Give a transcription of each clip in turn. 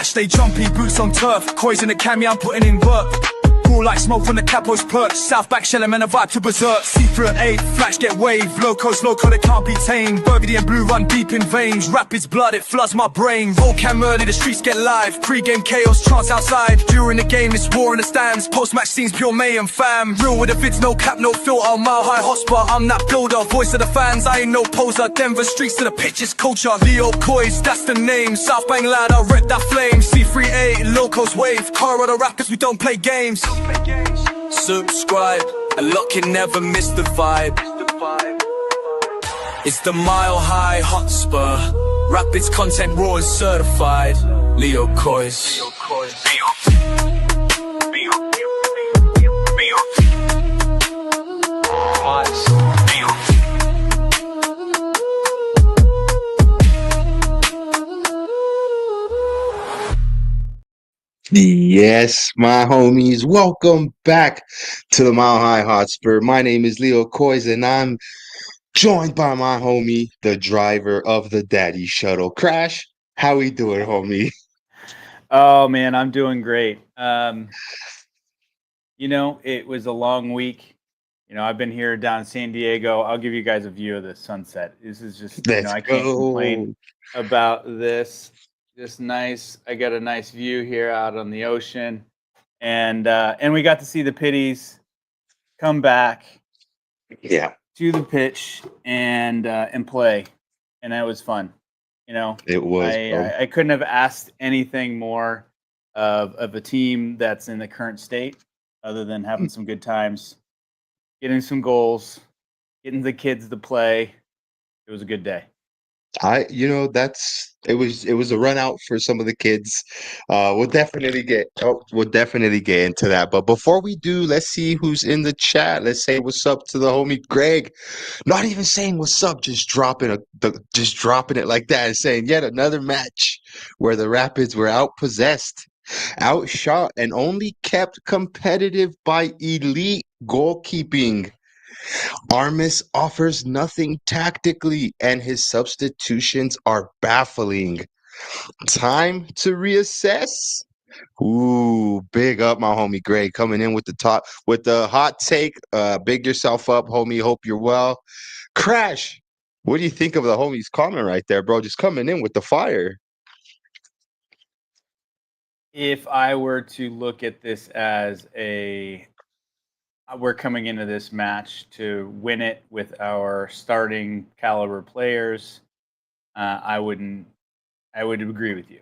Match day jumpy, boots on turf. Coys in the cami, I'm putting in work. Cool like smoke from the capo's perks. South back shelling man a vibe to berserk. See through at 8, flash get wave. Locos, loco, they can't be tamed. Burgundy and blue run deep in veins. Rapids blood, it floods my brain. Roll cam early, the streets get live. Pre-game chaos, chance outside. During the game, it's war in the stands. Post-match scenes, pure mayhem fam. Real with the vids, no cap, no filter. Mile high Hotspur, I'm that builder. Voice of the fans, I ain't no poser. Denver streets to the pitch, it's culture. Leo Coys, that's the name. South Bang lad, I rep that flame. C38, Locos wave. Colorado rappers, we don't play games. Subscribe and lock in, never miss the vibe. It's the Mile High Hotspur. Rapids content raw and certified. Leo Coys. Yes, my homies, welcome back to the Mile High Hotspur. My name is Leo Coys, and I'm joined by my homie, the driver of the Daddy Shuttle. Crash, how we doing, homie? Oh, man, I'm doing great. You know, it was a long week. You know, I've been here down in San Diego. I'll give you guys a view of the sunset. This is just, I can't complain about this. Just nice. I got a nice view here out on the ocean, and we got to see the Pitties come back, to the pitch and play, and that was fun. You know, it was. I couldn't have asked anything more of a team that's in the current state, other than having some good times, getting some goals, getting the kids to play. It was a good day. It was a run out for some of the kids. We'll definitely get into that. But before we do, let's see who's in the chat. Let's say what's up to the homie Greg. Not even saying what's up, just dropping it like that and saying yet another match where the Rapids were outpossessed, outshot, and only kept competitive by elite goalkeeping. Armis offers nothing tactically, and his substitutions are baffling. Time to reassess. Ooh, big up, my homie Greg, coming in with the hot take. Big yourself up, homie. Hope you're well. Crash, what do you think of the homie's comment right there, bro? Just coming in with the fire. If I were to look at this as we're coming into this match to win it with our starting caliber players, I would agree with you.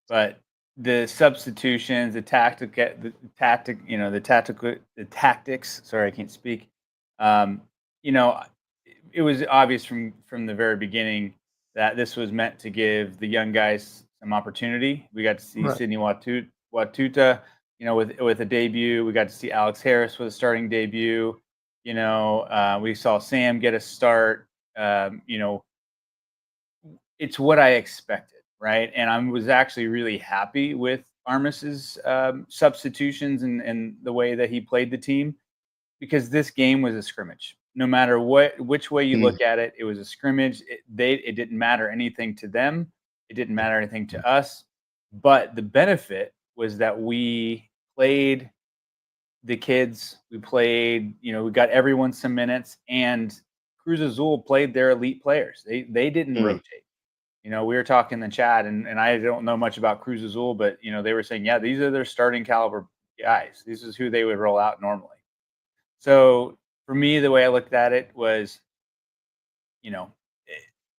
But the substitutions, the tactics. Sorry, I can't speak. You know, it was obvious from the very beginning that this was meant to give the young guys some opportunity. We got to see Sidney Watuta, you know, with a debut. We got to see Alex Harris with a starting debut. You know, we saw Sam get a start. You know, it's what I expected, right? And I was actually really happy with Armis's substitutions and the way that he played the team, because this game was a scrimmage. No matter which way you look at it, it was a scrimmage. It didn't matter anything to them. It didn't matter anything to us. But the benefit was that we played the kids. We played, you know, we got everyone some minutes, and Cruz Azul played their elite players. They didn't rotate. You know, we were talking in the chat, and I don't know much about Cruz Azul, but, you know, they were saying, yeah, these are their starting caliber guys. This is who they would roll out normally. So for me, the way I looked at it was, you know,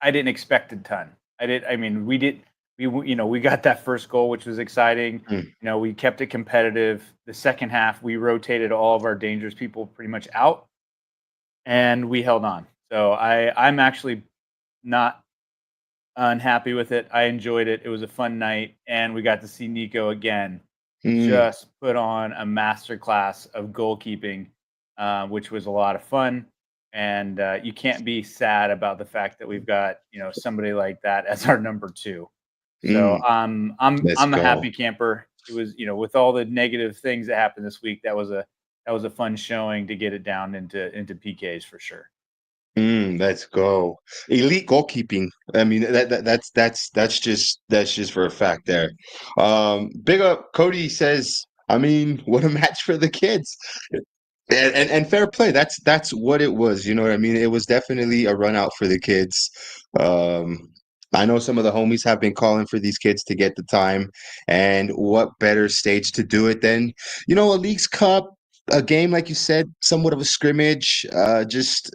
I didn't expect a ton. We got that first goal, which was exciting. You know, we kept it competitive. The second half, we rotated all of our dangerous people pretty much out, and we held on. So I'm actually not unhappy with it. I enjoyed it. It was a fun night, and we got to see Nico again just put on a masterclass of goalkeeping, which was a lot of fun. And you can't be sad about the fact that we've got, you know, somebody like that as our number 2. So I'm a happy camper. It was, you know, with all the negative things that happened this week, that was a fun showing to get it down into PKs for sure. Let's go. Elite goalkeeping. I mean, that's just for a fact there. Big up. Cody says, I mean, what a match for the kids. And fair play. That's what it was. You know what I mean? It was definitely a run out for the kids. Um, I know some of the homies have been calling for these kids to get the time, and what better stage to do it than, a Leagues Cup, a game like you said, somewhat of a scrimmage. Just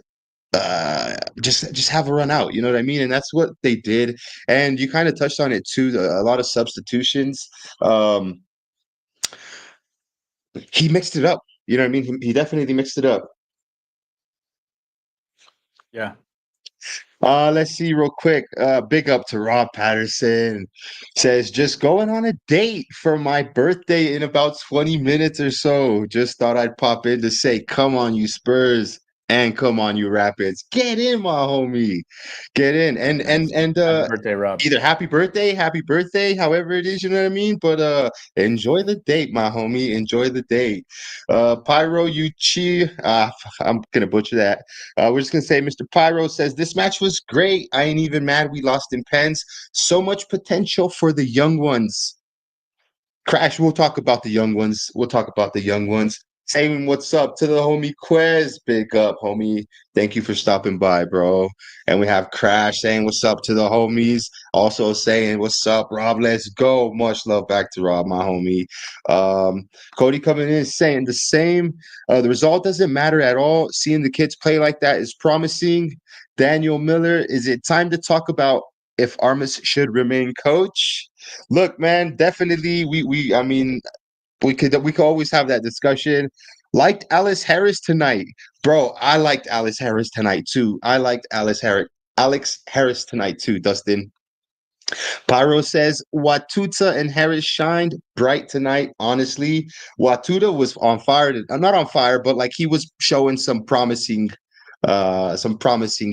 have a run out. You know what I mean? And that's what they did. And you kind of touched on it too. A lot of substitutions. Um, he mixed it up. You know what I mean? He definitely mixed it up. Yeah. Let's see real quick. Big up to Rob Patterson. Says, just going on a date for my birthday in about 20 minutes or so. Just thought I'd pop in to say, come on, you Spurs, and come on, you Rapids. Get in, my homie. Get in. And Happy birthday, Rob. either happy birthday, however it is, you know what I mean? But enjoy the date, my homie. Enjoy the date. Pyro Yuchi, I'm gonna butcher that. We're just gonna say Mr. Pyro says this match was great. I ain't even mad we lost in pens. So much potential for the young ones. Crash, we'll talk about the young ones. We'll talk about the young ones. Saying what's up to the homie Quez. Big up, homie. Thank you for stopping by, bro. And we have Crash saying what's up to the homies. Also saying what's up, Rob. Let's go. Much love back to Rob, my homie. Cody coming in saying the same. The result doesn't matter at all. Seeing the kids play like that is promising. Daniel Miller, is it time to talk about if Armas should remain coach? Look, man, definitely. I mean, we could always have that discussion. Liked Alice Harris tonight, bro. I liked Alice Harris tonight too. I liked Alex Harris tonight too. Dustin Pyro says Watuta and Harris shined bright tonight. Honestly, Watuta was on fire. Not on fire, but like he was showing some promising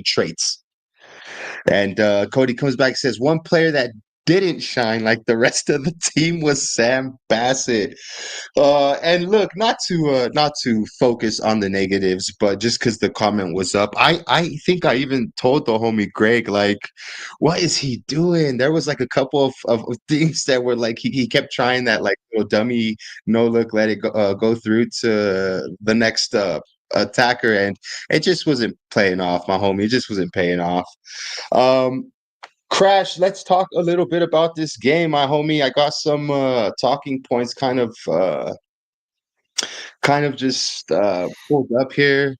traits. And Cody comes back and says one player that didn't shine like the rest of the team was Sam Bassett. And look, not to focus on the negatives, but just because the comment was up, I think I even told the homie Greg, like, what is he doing? There was like a couple of things that were like he kept trying that like little dummy no look, let it go through to the next attacker, and it just wasn't playing off, my homie. It just wasn't paying off. Crash, let's talk a little bit about this game, my homie. I got some talking points kind of just pulled up here.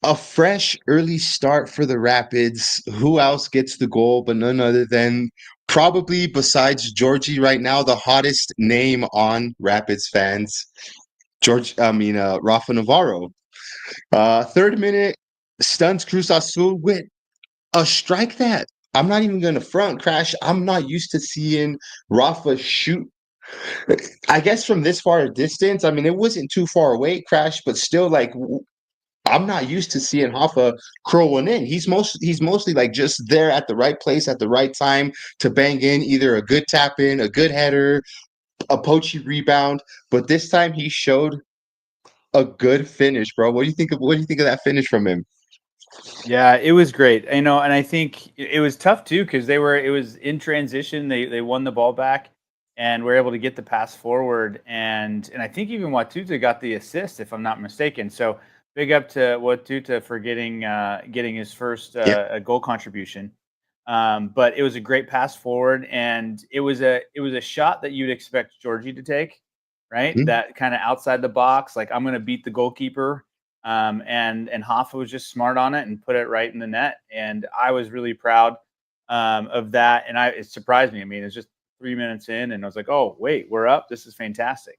A fresh early start for the Rapids. Who else gets the goal but none other than probably, besides Georgie right now, the hottest name on Rapids fans, Rafa Navarro. Third minute, stuns Cruz Azul with a strike that I'm not even going to front, Crash. I'm not used to seeing Rafa shoot. I guess from this far a distance, I mean, it wasn't too far away, Crash, but still, like, I'm not used to seeing Rafa curl one in. He's mostly like just there at the right place at the right time to bang in either a good tap in, a good header, a poachy rebound. But this time he showed a good finish, bro. What do you think of that finish from him? Yeah, it was great. And I think it was tough too because it was in transition. They won the ball back and were able to get the pass forward. And I think even Watuta got the assist, if I'm not mistaken. So big up to Watuta for getting his first goal contribution. But it was a great pass forward, and it was a shot that you'd expect Georgie to take, right? Mm-hmm. That kind of outside the box, like I'm going to beat the goalkeeper. And Hoffa was just smart on it and put it right in the net. And I was really proud of that. And it surprised me. I mean, it's just 3 minutes in, and I was like, oh, wait, we're up. This is fantastic.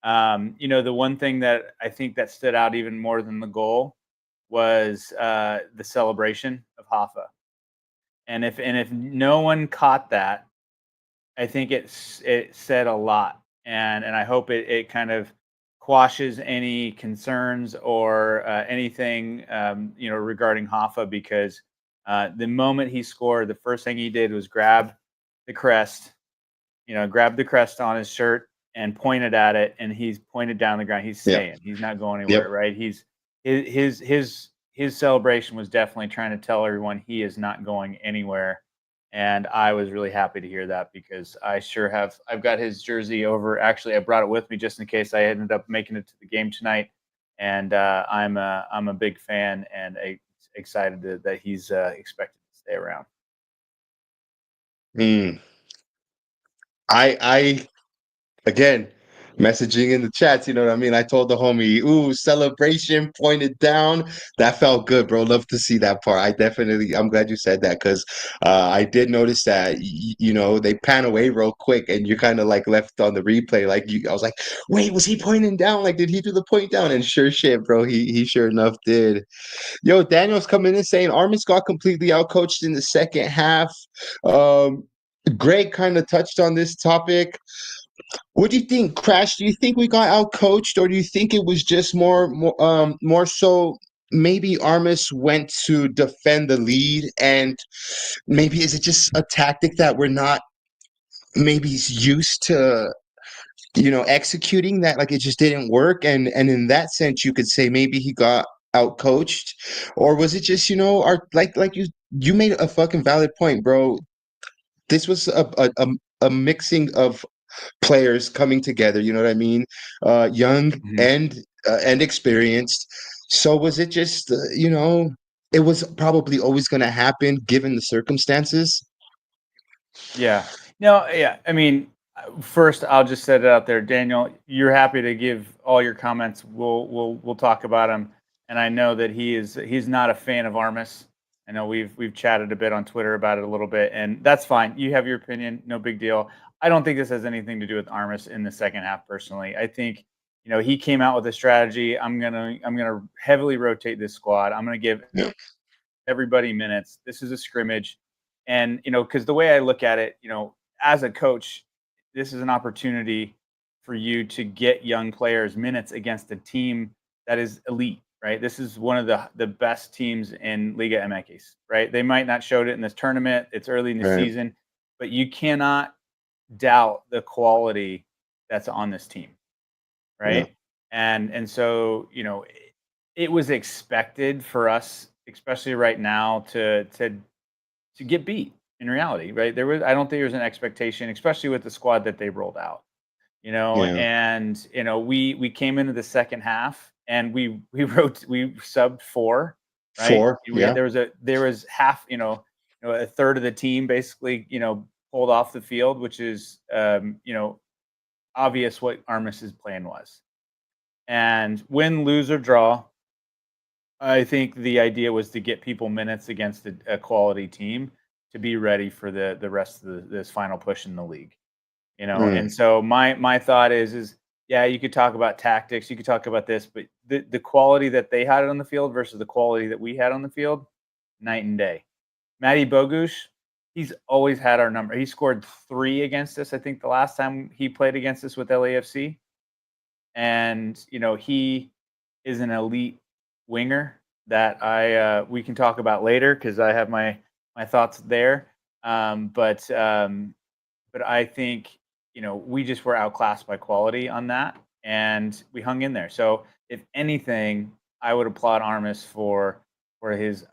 The one thing that I think that stood out even more than the goal was the celebration of Hoffa. And if no one caught that, I think it said a lot. And I hope it kind of quashes any concerns or anything regarding Hoffa, because the moment he scored, the first thing he did was grab the crest on his shirt and pointed at it, and he's pointed down the ground. He's staying. He's not going anywhere, right? His his celebration was definitely trying to tell everyone he is not going anywhere. And I was really happy to hear that because I sure have. I've got his jersey over. Actually, I brought it with me just in case I ended up making it to the game tonight. And I'm a big fan and excited that he's expected to stay around. Mm. I again, messaging in the chats, you know what I mean? I told the homie, ooh, celebration pointed down. That felt good, bro. Love to see that part. I'm glad you said that because I did notice that, you know, they pan away real quick and you kind of like left on the replay. I was like, wait, was he pointing down? Like, did he do the point down? And sure shit, bro. He sure enough did. Yo, Daniel's coming in saying Armis got completely outcoached in the second half. Um, Greg kind of touched on this topic. What do you think, Crash? Do you think we got out coached, or do you think it was just more so maybe Armis went to defend the lead, and maybe is it just a tactic that we're not maybe used to, you know, executing that, like it just didn't work, and in that sense you could say maybe he got out coached, or was it just, you know, our like you made a fucking valid point, bro. This was a mixing of players coming together. You know what I mean? Young Mhm. and experienced. So was it just you know? It was probably always going to happen given the circumstances. Yeah. No, yeah. I mean, first I'll just set it out there, Daniel. You're happy to give all your comments. We'll talk about him. And I know that he's not a fan of Armis. I know we've chatted a bit on Twitter about it a little bit, and that's fine. You have your opinion, no big deal. I don't think this has anything to do with Armis in the second half. Personally, I think he came out with a strategy. I'm gonna heavily rotate this squad. I'm gonna give Yeah. everybody minutes. This is a scrimmage. And, because the way I look at it, as a coach, this is an opportunity for you to get young players minutes against a team that is elite, right? This is one of the best teams in Liga MX, right? They might not showed it in this tournament. It's early in the Right. season, but you cannot doubt the quality that's on this team, Yeah. right? And so, it was expected for us, especially right now, to get beat in reality, right? I don't think there was an expectation, especially with the squad that they rolled out, Yeah. and we came into the second half and we subbed four, right? Four. Yeah. There was half, a third of the team basically, pulled off the field, which is obvious what Armis's plan was. And win, lose, or draw, I think the idea was to get people minutes against a quality team to be ready for the rest of this final push in the league. Mm. And so my thought is yeah, you could talk about tactics, you could talk about this, but the quality that they had on the field versus the quality that we had on the field, night and day. Matty Bogusz, he's always had our number. He scored 3 against us, I think, the last time he played against us with LAFC. And he is an elite winger that we can talk about later because I have my thoughts there. But I think we just were outclassed by quality on that, and we hung in there. So if anything, I would applaud Armis for the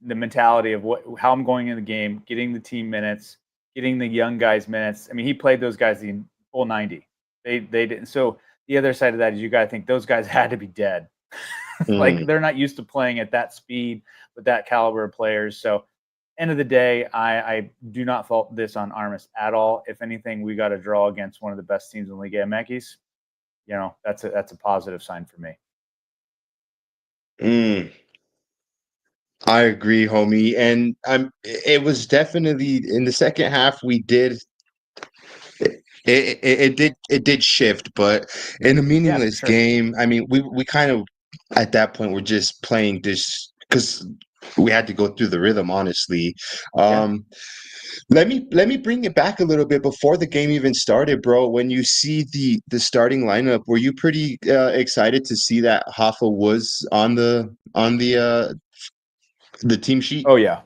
mentality of how I'm going in the game, getting the team minutes, getting the young guys minutes. I mean, he played those guys the full 90. They didn't. So the other side of that is you got to think those guys had to be dead. Like Mm. they're not used to playing at that speed with that caliber of players. So end of the day, I do not fault this on Armis at all. If anything, we got a draw against one of the best teams in Liga MX. That's a positive sign for me. Mm. I agree, homie. And it was definitely in the second half we did it did shift, but in a Yeah, for meaningless sure. game, I mean, we kind of at that point were just playing this because we had to go through the rhythm, honestly. Yeah. Um, let me bring it back a little bit before the game even started, bro. When you see the starting lineup, were you pretty excited to see that Hoffa was on the team sheet? Oh yeah.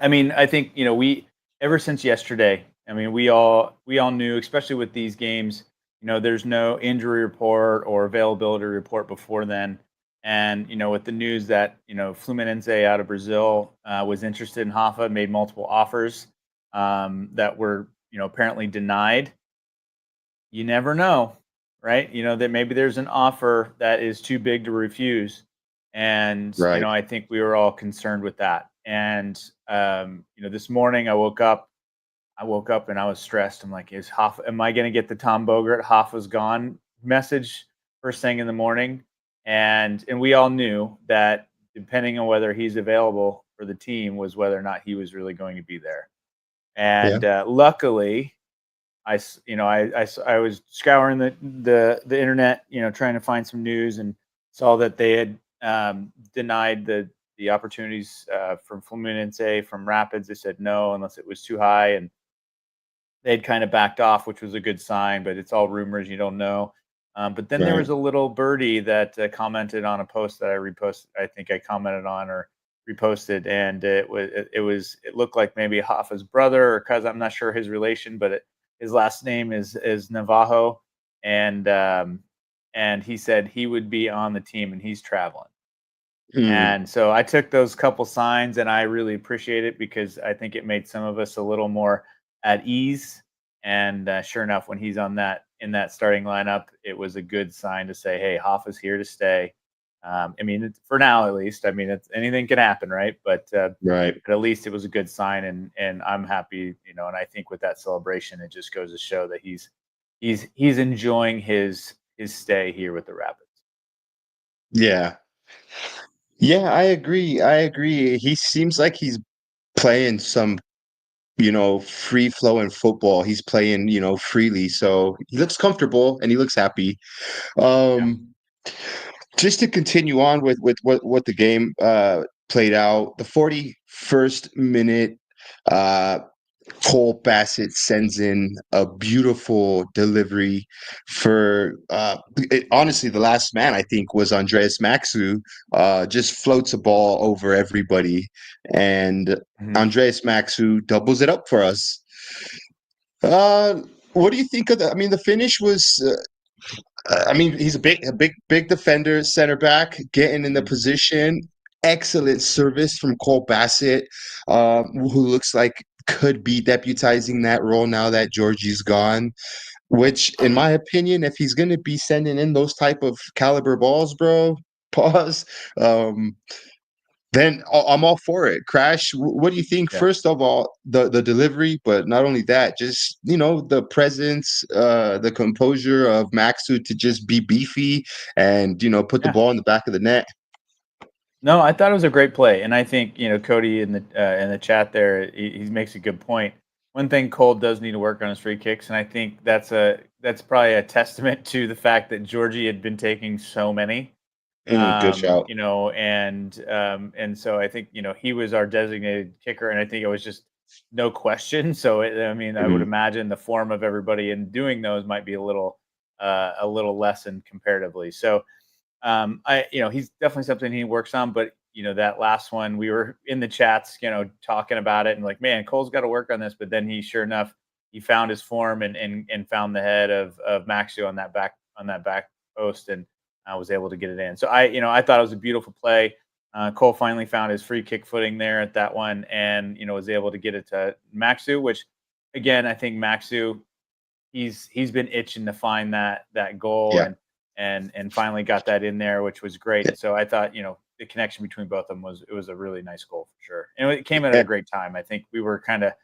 I mean, I think we ever since yesterday. I mean, we all knew, especially with these games. There's no injury report or availability report before then. And with the news that Fluminense out of Brazil was interested in Hoffa, made multiple offers that were apparently denied. You never know, right? That maybe there's an offer that is too big to refuse, and Right. I think we were all concerned with that. And this morning I woke up and I was stressed. I'm like, am I going to get the Tom Bogart Hoffa's gone message first thing in the morning? And we all knew that depending on whether he's available for the team was whether or not he was really going to be there. Yeah. And luckily, I was scouring the internet, trying to find some news, and saw that they had denied the opportunities from Fluminense, from Rapids. They said no unless it was too high, and they'd kind of backed off, which was a good sign. But it's all rumors; you don't know. But then there Right. was a little birdie that commented on a post that I reposted. I think I commented on or reposted, and it looked like maybe Hoffa's brother or cousin. I'm not sure his relation, but his last name is Navajo, and he said he would be on the team and he's traveling. Hmm. And so I took those couple signs and I really appreciate it because I think it made some of us a little more at ease. And sure enough, when he's on that in that starting lineup, it was a good sign to say, "Hey, Hoffa's here to stay." I mean, for now at least. I mean, anything can happen, right? Right. But at least it was a good sign, and I'm happy, And I think with that celebration, it just goes to show that he's enjoying his stay here with the Rapids. Yeah. Yeah, I agree. I agree. He seems like he's playing some, free flowing football. He's playing, freely. So he looks comfortable and he looks happy. Yeah. Um, just to continue on with what the game played out, the 41st minute, uh, Cole Bassett sends in a beautiful delivery for honestly, the last man I think was Andreas Maxu. Just floats a ball over everybody, and Mhm. Andreas Maxu doubles it up for us. Uh, what do you think of the? I mean, the finish was. I mean, he's a big defender, center back, getting in the Mhm. position. Excellent service from Cole Bassett, who looks like could be deputizing that role now that Georgie's gone. Which, in my opinion, if he's going to be sending in those type of caliber balls, bro, pause. Um, then I'm all for it. Crash, what do you think? Yeah. First of all, the delivery, but not only that, just the presence, the composure of Maxu to just be beefy and put the Yeah. ball in the back of the net. No, I thought it was a great play, and I think Cody in the chat there, he makes a good point. One thing Cole does need to work on his free kicks, and I think that's probably a testament to the fact that Georgie had been taking so many. Good shout. And so I think he was our designated kicker, and I think it was just no question. So I mean, I would Mhm. imagine the form of everybody in doing those might be a little lessened comparatively. So he's definitely something he works on, but that last one, we were in the chats, talking about it and like, man, Cole's got to work on this. But then sure enough, he found his form and found the head of Maxio on that back post, and I was able to get it in. So I thought it was a beautiful play. Cole finally found his free kick footing there at that one, and was able to get it to Maxu, which again, I think Maxu, he's been itching to find that goal, Yeah. and finally got that in there, which was great. And so I thought the connection between both of them was a really nice goal for sure, and it came at a Yeah. great time. I think we were kind of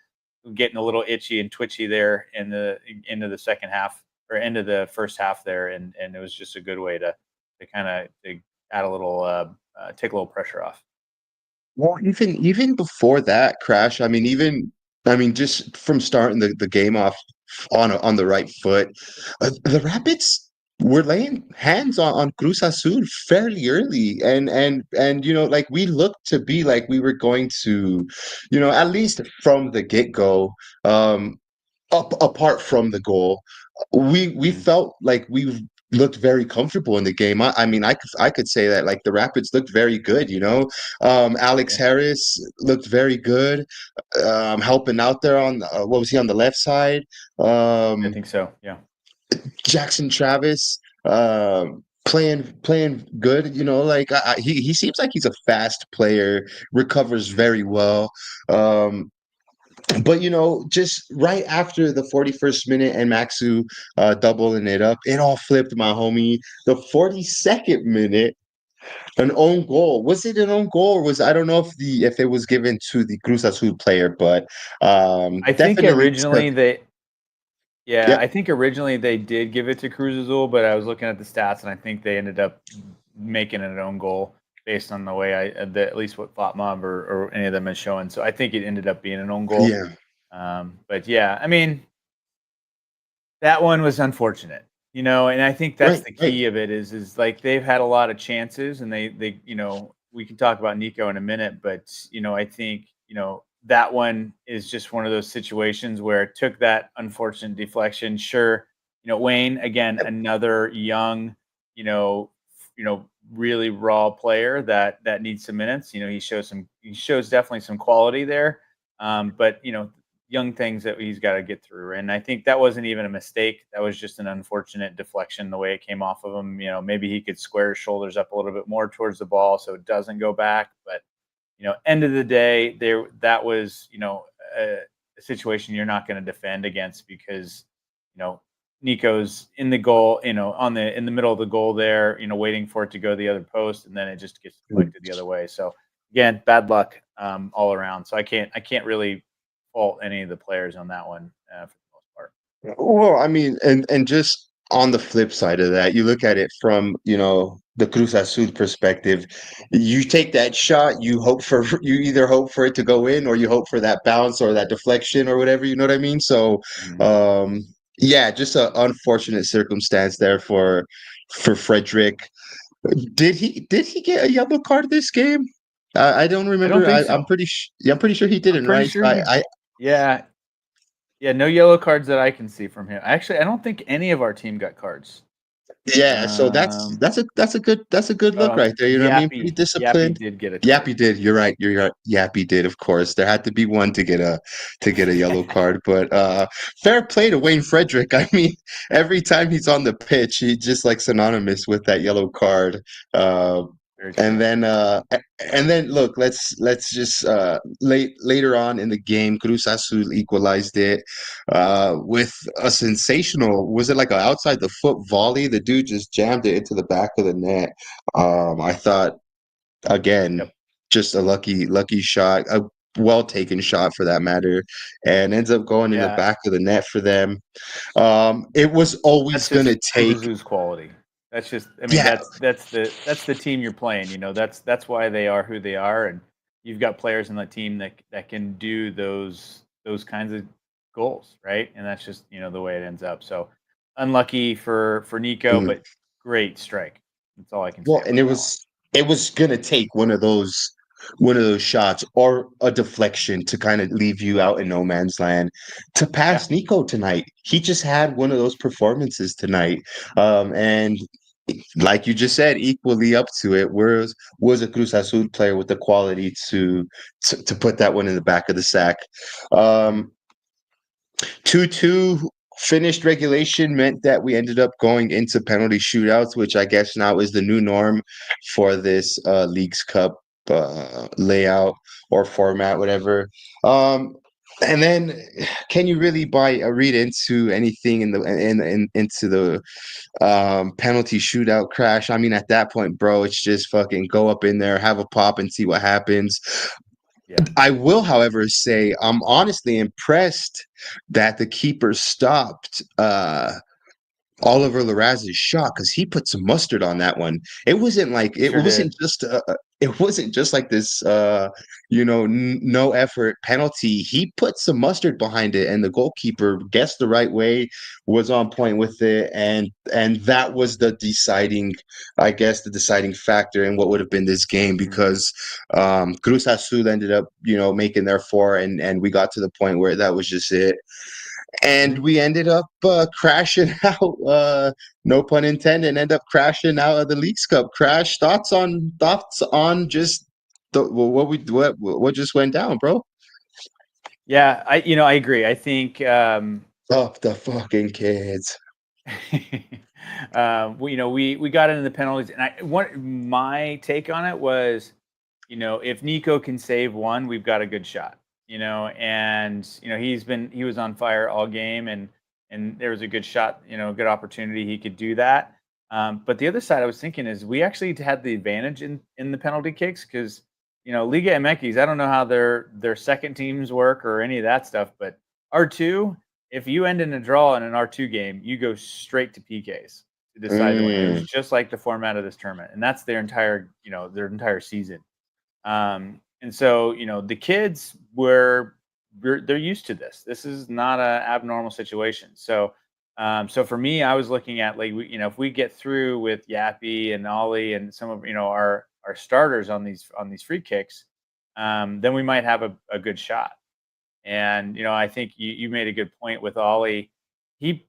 getting a little itchy and twitchy there in the into the second half or into the first half there, and it was just a good way to kind of add a little take a little pressure off. Well, even before that crash, I mean, just from starting the game off on the right foot, the Rapids were laying hands on Cruz Azul fairly early, and like we looked to be like we were going to, at least from the get go, up apart from the goal, we Mhm. felt like we looked very comfortable in the game. I mean, I could say that like the Rapids looked very good. Alex Yeah, Harris looked very good, helping out there on what was he on the left side? I Um, think so. Yeah. Jackson Travis. playing good. You know, like he seems like he's a fast player, recovers very well. But you know, just right after the 41st minute and Maxu doubling it up, it all flipped, my homie. The 42nd minute, an own goal. Was it an own goal, or was, I don't know if it was given to the Cruz Azul player, but I think definitely took. originally they, yeah, Yep. I think originally they did give it to Cruz Azul, but I was looking at the stats and I think they ended up making it an own goal based on the way at least what FotMob or any of them is showing. So I think it ended up being an own goal. Yeah. But yeah, I mean, that one was unfortunate, and I think that's Right. the Right. key of it is like they've had a lot of chances and they we can talk about Nico in a minute, but I think, that one is just one of those situations where it took that unfortunate deflection. Sure, Wayne, again, another young, really raw player that needs some minutes. He shows definitely some quality there. But young things that he's got to get through. And I think that wasn't even a mistake. That was just an unfortunate deflection, the way it came off of him. Maybe he could square his shoulders up a little bit more towards the ball so it doesn't go back. But, end of the day, that was, a situation you're not going to defend against because, Nico's in the goal, in the middle of the goal there, waiting for it to go the other post, and then it just gets deflected the other way. So again, bad luck all around. So I can't really fault any of the players on that one for the most part. Well, I mean, and just on the flip side of that, you look at it from, the Cruz Azul perspective. You take that shot, you either hope for it to go in, or you hope for that bounce or that deflection or whatever, you know what I mean? So, yeah, just an unfortunate circumstance there for Frederick. Did he get a yellow card this game? I don't I don't remember. think I'm so. pretty sure he I'm didn't, pretty right? sure yeah. Yeah, no yellow cards that I can see from him. Actually, I don't think any of our team got cards. Yeah, so that's Um, that's a that's a good that's a good look right there. You know what I mean? Pretty Yappy disciplined. did get a card. Yappy did. You're right. You're right. Yappy did. Of course, there had to be one to get a yellow card. But fair play to Wayne Frederick. I mean, every time he's on the pitch, he's just like synonymous with that yellow card. Uh, Very and true. then look, let's just later on in the game, Cruz Azul equalized it with a sensational, was it like an outside the foot volley? The dude just jammed it into the back of the net. I thought, again, Yep. just a lucky shot, a well taken shot for that matter, and ends up going in the Yeah, back of the net for them. It was always that's just gonna Cruz take. Azul's quality. That's just, I mean, Yeah. that's the team you're playing. That's why they are who they are, and you've got players in the team that can do those kinds of goals, right? And that's just the way it ends up. So unlucky for Nico, mm, but great strike. That's all I can say Well, and about it that one. was it was gonna take one of those shots or a deflection to kind of leave you out in no man's land to Yeah, pass Nico tonight. He just had one of those performances tonight. And like you just said, equally up to it, was a Cruz Azul player with the quality to put that one in the back of the sack. 2-2 finished regulation meant that we ended up going into penalty shootouts, which I guess now is the new norm for this Leagues Cup layout or format, whatever. And then, can you really read into anything into the penalty shootout crash? I mean, at that point, bro, it's just fucking go up in there, have a pop, and see what happens. yeah, I will, however, say I'm honestly impressed that the keeper stopped Oliver Larraz's shot because he put some mustard on that one. It wasn't like he sure did. it wasn't just like this no effort penalty. He put some mustard behind it, and the goalkeeper guessed the right way, was on point with it, and that was the deciding factor in what would have been this game Mhm. because Cruz Azul ended up making their four, and we got to the point where that was just it, and Mhm. we ended up crashing out. No pun intended. End up crashing out of the Leagues Cup. Crash. Thoughts on just what just went down, bro? Yeah, I agree. I think Up the fucking kids. we got into the penalties, and my take on it was, if Nico can save one, we've got a good shot. And he was on fire all game, and there was a good shot, good opportunity he could do that. But the other side I was thinking is we actually had the advantage in the penalty kicks because Liga MX, I don't know how their second teams work or any of that stuff, but R2, if you end in a draw in an R2 game, you go straight to PKs to decide the winner. It's just like the format of this tournament, and that's their entire season. And so the kids they're used to this. This is not an abnormal situation. So for me, I was looking at if we get through with Yappy and Ollie and some of our starters on these free kicks, then we might have a good shot. And I think you made a good point with Ollie. He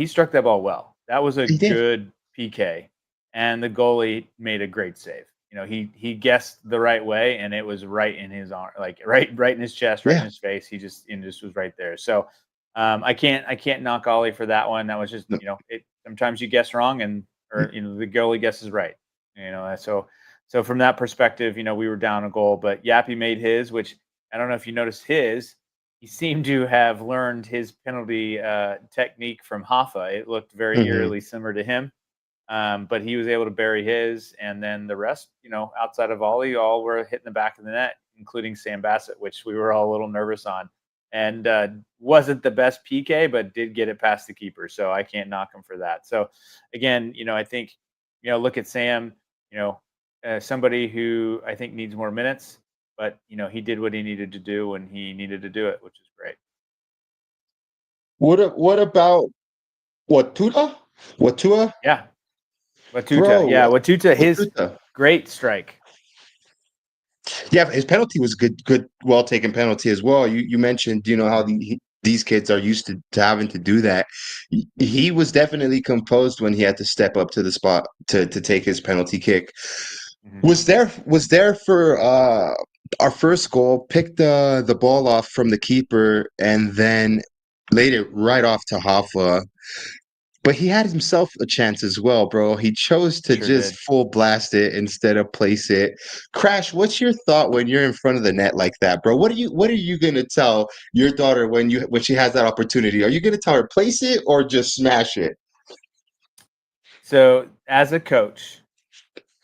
struck that ball well. That was a good PK, and the goalie made a great save. He guessed the right way, and it was right in his arm, like right in his chest, right in his face. He just was right there. So I can't knock Ollie for that one. That was just sometimes you guess wrong, or the goalie guesses right. So from that perspective, we were down a goal, but Yappy made his, which I don't know if you noticed his. He seemed to have learned his penalty technique from Hoffa. It looked very eerily similar to him. But he was able to bury his, and then the rest, outside of Ollie, all were hitting the back of the net, including Sam Bassett, which we were all a little nervous on. And wasn't the best PK, but did get it past the keeper. So I can't knock him for that. So again, I think, look at Sam, somebody who I think needs more minutes, but he did what he needed to do when he needed to do it, which is great. What about Watuta? Yeah. Watuta, his great strike. Yeah, his penalty was good, well taken penalty as well. You mentioned, how these kids are used to having to do that. He was definitely composed when he had to step up to the spot to take his penalty kick. Was there for our first goal, picked the ball off from the keeper and then laid it right off to Hoffa. But he had himself a chance as well, bro. He chose to full blast it instead of place it. Crash, what's your thought when you're in front of the net like that, bro? What are you gonna tell your daughter when she has that opportunity? Are you gonna tell her place it or just smash it? So as a coach,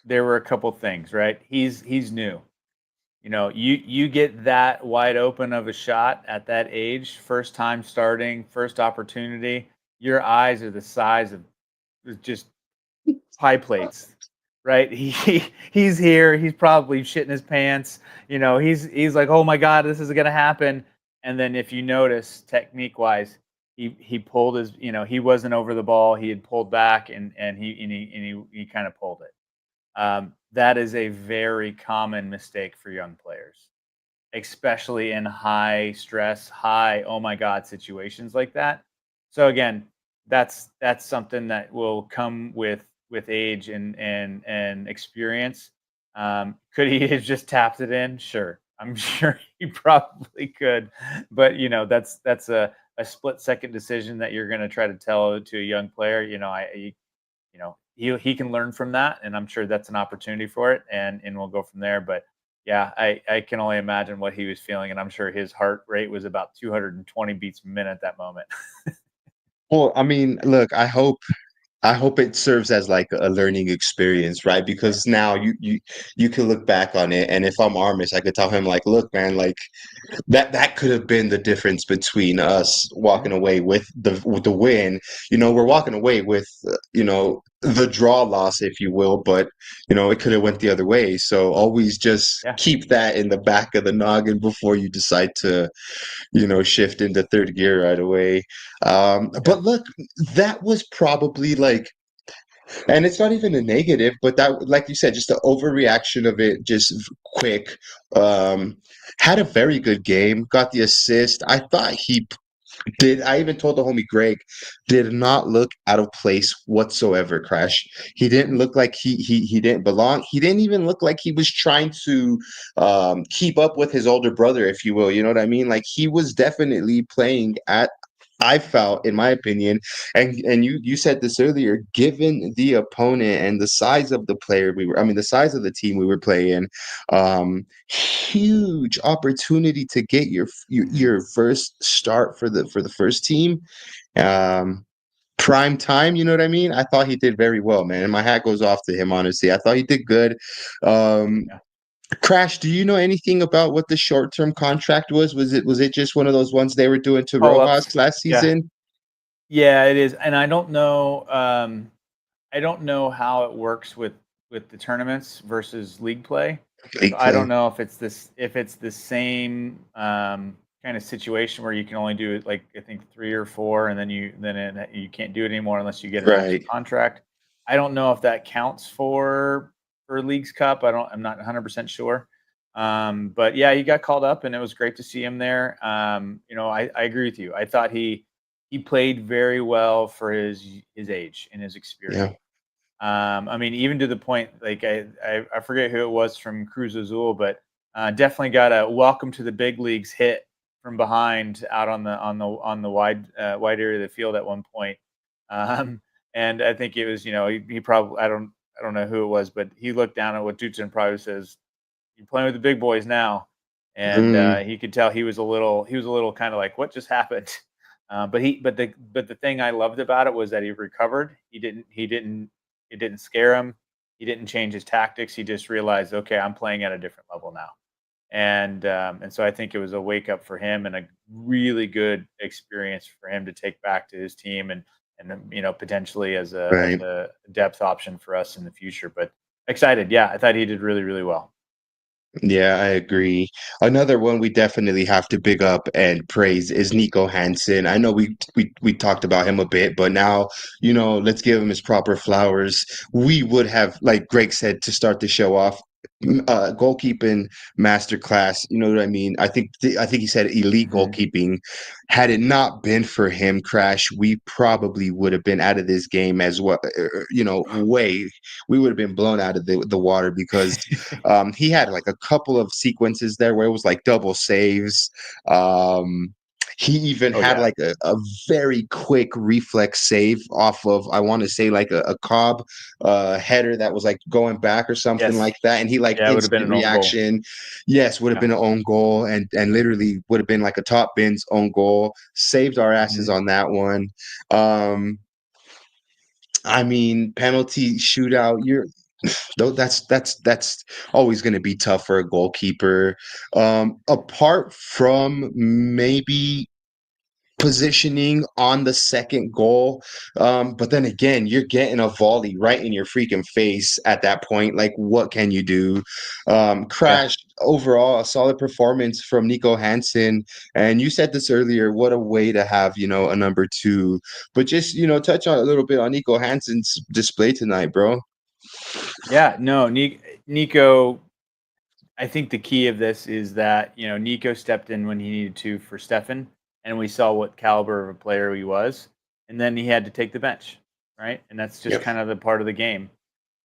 there were a couple things, right? He's new. You get that wide open of a shot at that age, first time starting, first opportunity. Your eyes are the size of just pie plates, right? He's here. He's probably shitting his pants. He's like, oh my God, this is gonna happen. And then if you notice, technique wise, he pulled his. He wasn't over the ball. He had pulled back, and he kind of pulled it. That is a very common mistake for young players, especially in high stress, high oh my God situations like that. So again, that's something that will come with age and experience. Could he have just tapped it in? Sure, I'm sure he probably could, but that's a split second decision that you're going to try to tell to a young player. He can learn from that, and I'm sure that's an opportunity for it, and we'll go from there. But yeah, I can only imagine what he was feeling, and I'm sure his heart rate was about 220 beats a minute at that moment. Well, I mean, look, I hope it serves as like a learning experience, right? Because now you can look back on it, and if I'm Armis, I could tell him like, look, man, like that could have been the difference between us walking away with the win. We're walking away with the draw loss, if you will, but it could have went the other way. So always just keep that in the back of the noggin before you decide to shift into third gear right away. But look, that was probably like, and it's not even a negative, but that, like you said, just the overreaction of it, just quick. Had a very good game, got the assist. I thought he did. I even told the homie Greg, did not look out of place whatsoever, Crash. He didn't look like he didn't belong. He didn't even look like he was trying to keep up with his older brother, if you will. You know what I mean? Like he was definitely playing at I felt, in my opinion, and you said this earlier, given the opponent and the size of the player the size of the team we were playing, huge opportunity to get your first start for the first team. Um, Prime time, you know what I mean? I thought he did very well, man. And my hat goes off to him, honestly. I thought he did good. Um, Yeah. Crash, do you know anything about what the short-term contract was? Was it just one of those ones they were doing to Call ups. Rojas last Yeah. season? Yeah, it is. And I don't know. I don't know how it works with the tournaments versus league play. So League I don't play. know if it's the same kind of situation where you can only do it like I think 3 or 4, and you can't do it anymore unless you get an actual Right. contract. I don't know if that counts for Leagues Cup. I'm not 100% sure. But yeah, he got called up, and it was great to see him there. I agree with you. I thought he played very well for his age and his experience. Yeah. I mean, even to the point, like I forget who it was from Cruz Azul, but definitely got a welcome to the big leagues hit from behind out on the wide area of the field at one point. Um, and I think it was, he probably I don't know who it was, but he looked down at what Dutton probably says, "You're playing with the big boys now," and Mm, he could tell he was a little kind of like, "What just happened?" But the thing I loved about it was that he recovered. It didn't scare him. He didn't change his tactics. He just realized, okay, I'm playing at a different level now. And so I think it was a wake up for him and a really good experience for him to take back to his team and potentially as a right. depth option for us in the future. But excited, yeah, I thought he did really, really well. Yeah, I agree. Another one we definitely have to big up and praise is Nico Hansen. I know we talked about him a bit, but now, let's give him his proper flowers. We would have, like Greg said to start the show off, goalkeeping masterclass. You know what I mean? I think he said elite Mhm. goalkeeping. Had it not been for him, Crash, we probably would have been out of this game as well. Way we would have been blown out of the water because he had like a couple of sequences there where it was like double saves. He even Oh had yeah. like a very quick reflex save off of, I want to say, like a Cobb header that was like going back or something Yes. like that. And he like Yeah, it would have been instant an own goal. reaction. Yes, would have Yeah. been an own goal and literally would have been like a top bins own goal. Saved our asses Mhm. on that one. Um, I mean, penalty shootout. Though that's always going to be tough for a goalkeeper. Apart from maybe positioning on the second goal, but then again, you're getting a volley right in your freaking face at that point. Like, what can you do? Yeah. Crash overall, a solid performance from Nico Hansen. And you said this earlier. What a way to have a number two. But just touch on a little bit on Nico Hansen's display tonight, bro. Yeah. No, Nico. I think the key of this is that Nico stepped in when he needed to for Stefan, and we saw what caliber of a player he was, and then he had to take the bench, right? And that's just Yep. kind of the part of the game.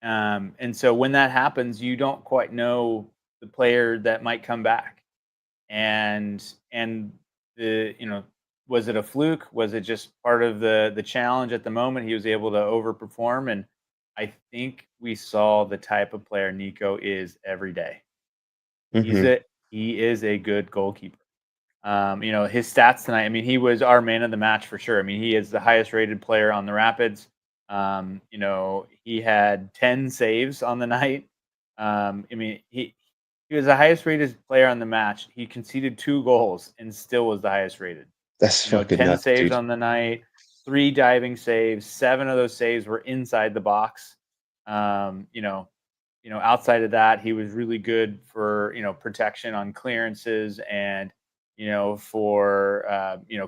And so when that happens, you don't quite know the player that might come back, and the was it a fluke? Was it just part of the challenge at the moment? He was able to overperform, and I think we saw the type of player Nico is every day. Hmm. He is a good goalkeeper. His stats tonight. I mean, he was our man of the match for sure. I mean, he is the highest rated player on the Rapids. He had 10 saves on the night. I mean, he was the highest rated player on the match. He conceded 2 goals and still was the highest rated. That's fucking 10 nuts, saves dude. on the night, 3 diving saves, 7 of those saves were inside the box. Um, you know, outside of that, he was really good for protection on clearances and for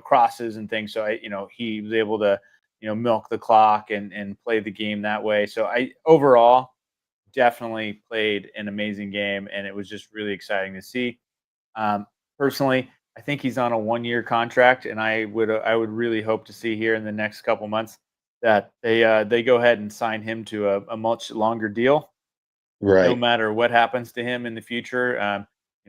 crosses and things. So he was able to milk the clock and play the game that way. So I overall definitely played an amazing game, and it was just really exciting to see. Um, Personally, I think he's on a 1-year contract, and I would really hope to see here in the next couple months that they go ahead and sign him to a much longer deal no Right. matter what happens to him in the future.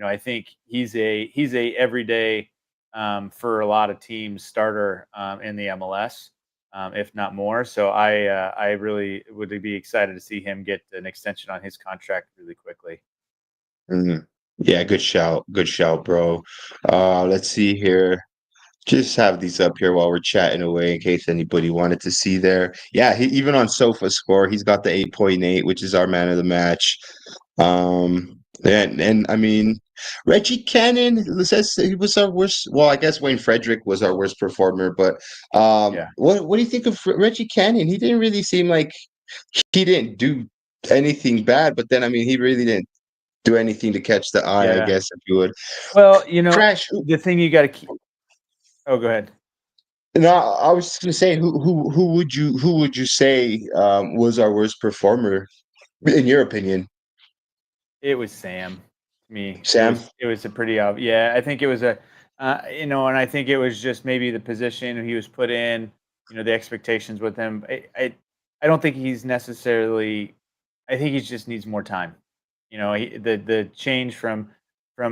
I think he's a everyday. for a lot of teams starter in the MLS, if not more. So I really would be excited to see him get an extension on his contract really quickly. Mhm. Yeah, good shout, bro. Let's see here. Just have these up here while we're chatting away in case anybody wanted to see there. Yeah, even on Sofa Score, he's got the 8.8, which is our man of the match. And I mean, Reggie Cannon says he was our worst. Well, I guess Wayne Frederick was our worst performer, but Yeah. what do you think of Reggie Cannon? He didn't really seem like he didn't do anything bad, but then I mean, he really didn't do anything to catch the eye, I Yeah. guess, if you would. Well, Crash. the thing you got to keep. Oh, go ahead. No, I was just gonna say, who would you say was our worst performer in your opinion? It was Sam. To me, Sam? it was a pretty obvious. Yeah, I think it was a, and I think it was just maybe the position he was put in. The expectations with him. I don't think he's necessarily. I think he just needs more time. The change from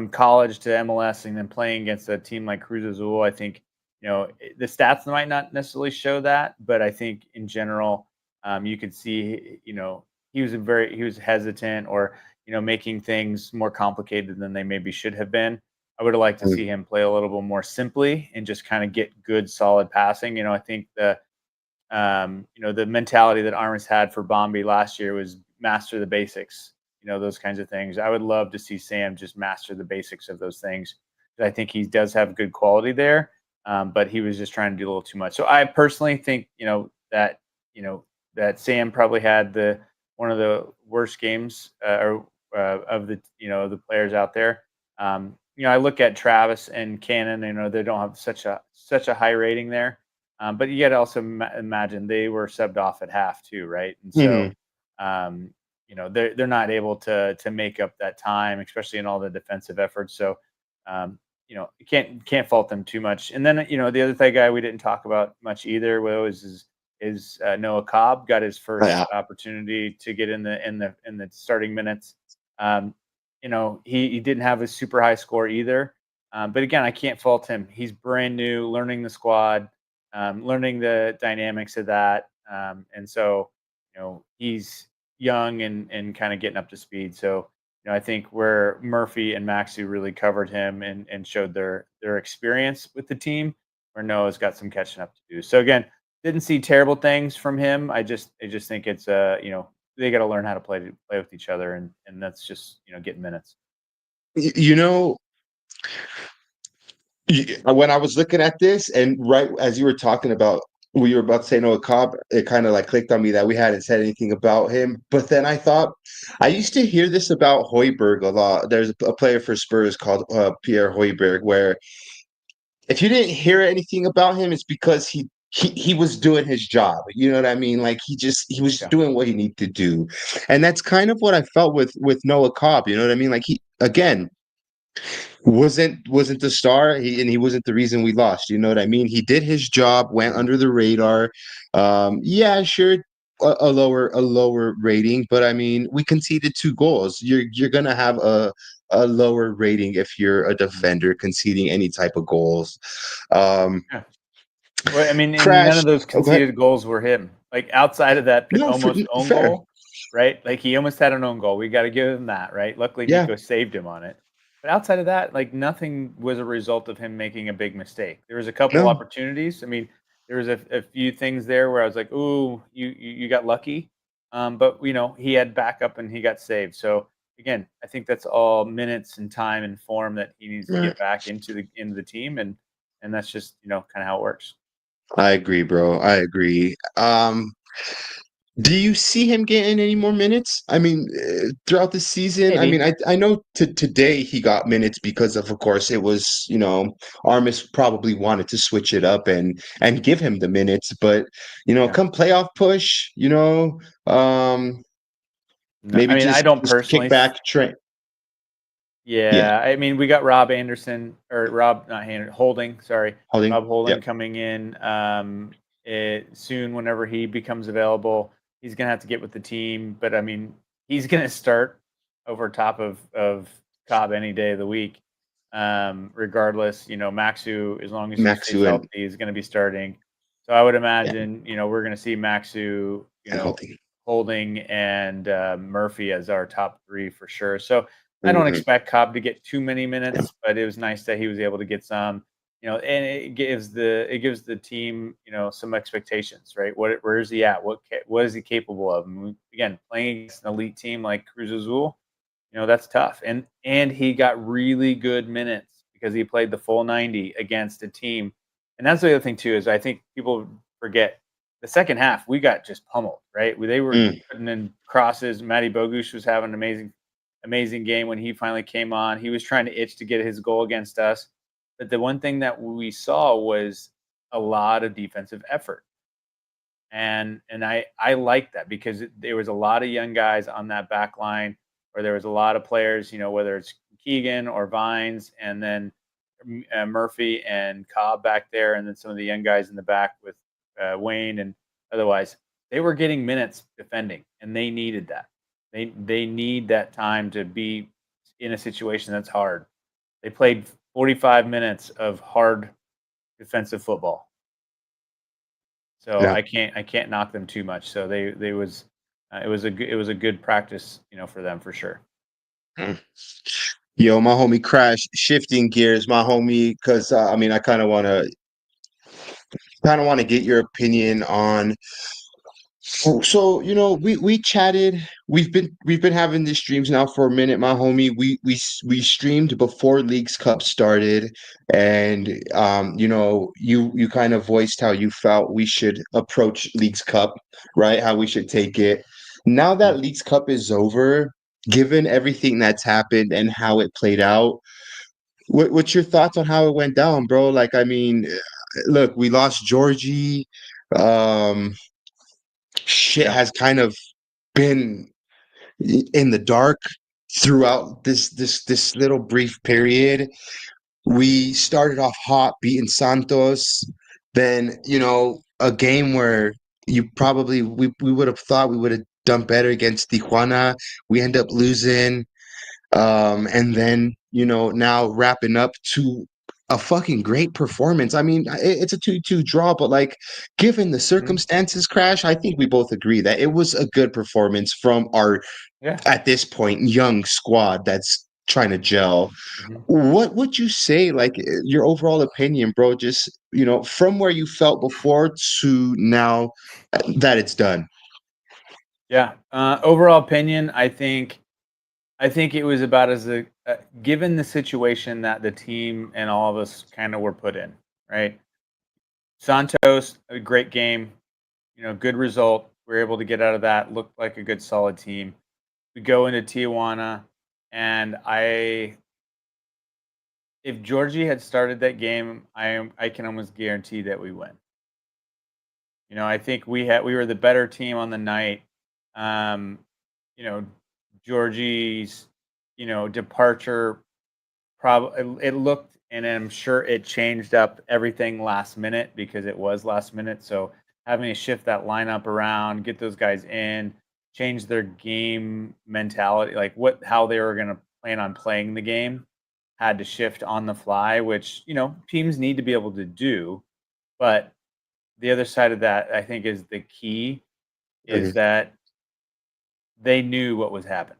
college to MLS and then playing against a team like Cruz Azul. I think the stats might not necessarily show that, but I think in general, you could see he was hesitant or making things more complicated than they maybe should have been. I would have liked to Mm, see him play a little bit more simply and just kind of get good, solid passing. I think the mentality that Armas had for Bombi last year was master the basics. Those kinds of things. I would love to see Sam just master the basics of those things. I think he does have good quality there, but he was just trying to do a little too much. So I personally think you know that Sam probably had the one of the worst games of the players out there. I look at Travis and Cannon. They don't have such a high rating there, but you got to also imagine they were subbed off at half too, right? And so mhm. they're not able to make up that time, especially in all the defensive efforts. So you can't fault them too much. And then the other thing guy we didn't talk about much either is Noah Cobb got his first Yeah. opportunity to get in the starting minutes. He didn't have a super high score either. But again, I can't fault him. He's brand new, learning the squad, learning the dynamics of that. And so, he's young and kind of getting up to speed. So, I think where Murphy and Maxi really covered him and showed their experience with the team, where Noah's got some catching up to do. So again, didn't see terrible things from him. I just think it's they got to learn how to play with each other, and that's just getting minutes. You know, when I was looking at this, and right as you were talking about, we were about to say Noah Cobb, it kind of like clicked on me that we hadn't said anything about him. But then I thought, I used to hear this about Hoiberg a lot. There's a player for Spurs called Pierre Hoiberg, where if you didn't hear anything about him, it's because he was doing his job. You know what I mean? Like he was Yeah, doing what he needed to do, and that's kind of what I felt with Noah Cobb. You know what I mean? Like he again wasn't the star, he wasn't the reason we lost. You know what I mean? He did his job, went under the radar. Yeah, sure. A lower rating, but I mean, we conceded 2 goals. You're gonna have a lower rating if you're a mhm. defender conceding any type of goals. Um, Yeah. Well, I mean, and none Crash. of those Okay. conceded goals were him. Like outside of that No, almost own fair. goal, right? Like he almost had an own goal. We got to give him that, right? Luckily, Yeah. Nico saved him on it. But outside of that, like nothing was a result of him making a big mistake. There was a couple No. opportunities. I mean, there was a few things there where I was like, "Ooh, you got lucky," but he had backup and he got saved. So again, I think that's all minutes and time and form that he needs to get back into the team, and that's just kind of how it works. I agree, bro. I agree. Do you see him getting any more minutes? I mean, throughout the season. I mean, Maybe. I know today he got minutes because of course, it was Armis probably wanted to switch it up and give him the minutes, but Yeah. come playoff push, No, I maybe mean, I just don't just kick personally. back train. Yeah, Yeah, I mean, we got Rob Anderson or Rob, not Anderson, Holding. Sorry, holding. Rob Holding Yep. coming in soon. Whenever he becomes available, he's gonna have to get with the team. But I mean, he's gonna start over top of Cobb any day of the week. Regardless, Maxu, as long as he stays Maxu healthy, is going to be starting. So I would yeah, imagine, we're going to see Maxu, and Holding. Holding and Murphy as our top three for sure. So I don't Mhm. expect Cobb to get too many minutes, but it was nice that he was able to get some. And it gives the team, some expectations, right? Where is he at? What is he capable of? And again, playing against an elite team like Cruz Azul, that's tough. And he got really good minutes because he played the full 90 against a team. And that's the other thing too, is I think people forget the second half we got just pummeled, right? They were Mm. putting in crosses. Matty Bogusz was having an amazing game when he finally came on. He was trying to itch to get his goal against us. But the one thing that we saw was a lot of defensive effort. And I like that because there was a lot of young guys on that back line where there was a lot of players, whether it's Keegan or Vines, and then Murphy and Cobb back there, and then some of the young guys in the back with Wayne and otherwise. They were getting minutes defending, and they needed that. They need that time to be in a situation that's hard. They played 45 minutes of hard defensive football. So Yeah. I can't knock them too much. So they was it was a good practice, for them for sure. Mm. Yo, my homie Crash, shifting gears, my homie, because I mean, I kind of want to get your opinion on. So, we chatted. We've been having these streams now for a minute, my homie. We streamed before Leagues Cup started, and you kind of voiced how you felt we should approach Leagues Cup, right? How we should take it. Now that Leagues Cup is over, given everything that's happened and how it played out, what's your thoughts on how it went down, bro? Like, I mean, look, we lost Georgie. Um, Shit Yeah. has kind of been in the dark throughout this little brief period. We started off hot, beating Santos, then a game where we would have thought we would have done better against Tijuana. We end up losing. And then, now wrapping up to a fucking great performance. I mean, it's a 2-2 draw, but like, given the Mhm. circumstances, Crash, I think we both agree that it was a good performance from our, Yeah. at this point, young squad that's trying to gel. Mhm. What would you say, like, your overall opinion, bro? Just, from where you felt before to now that it's done. Yeah. Overall opinion, I think it was about given the situation that the team and all of us kind of were put in, right? Santos, a great game, good result. We were able to get out of that. Looked like a good solid team. We go into Tijuana, and if Georgie had started that game, I can almost guarantee that we win. I think we were the better team on the night. Um, you know, Georgie's, departure probably it looked, and I'm sure it changed up everything last minute because it was last minute. So having to shift that lineup around, get those guys in, change their game mentality, like how they were going to plan on playing the game, had to shift on the fly, which teams need to be able to do. But the other side of that, I think, is the key is Mhm. that they knew what was happening.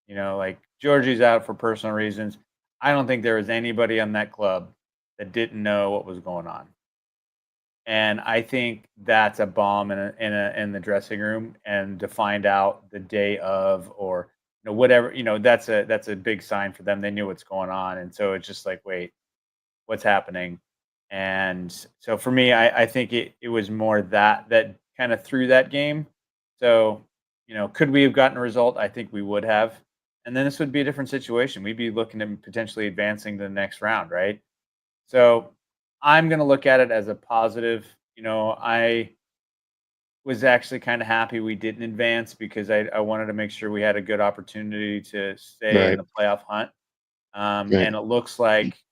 Like Georgie's out for personal reasons. I don't think there was anybody on that club that didn't know what was going on. And I think that's a bomb in the dressing room, and to find out the day of, or whatever, that's a big sign for them. They knew what's going on, and so it's just like, wait, what's happening? And so for me, I think it was more that kind of threw that game. So, could we have gotten a result? I think we would have. And then this would be a different situation. We'd be looking at potentially advancing to the next round, right? So I'm going to look at it as a positive. I was actually kind of happy we didn't advance because I wanted to make sure we had a good opportunity to stay in Right, the playoff hunt. right. And it looks like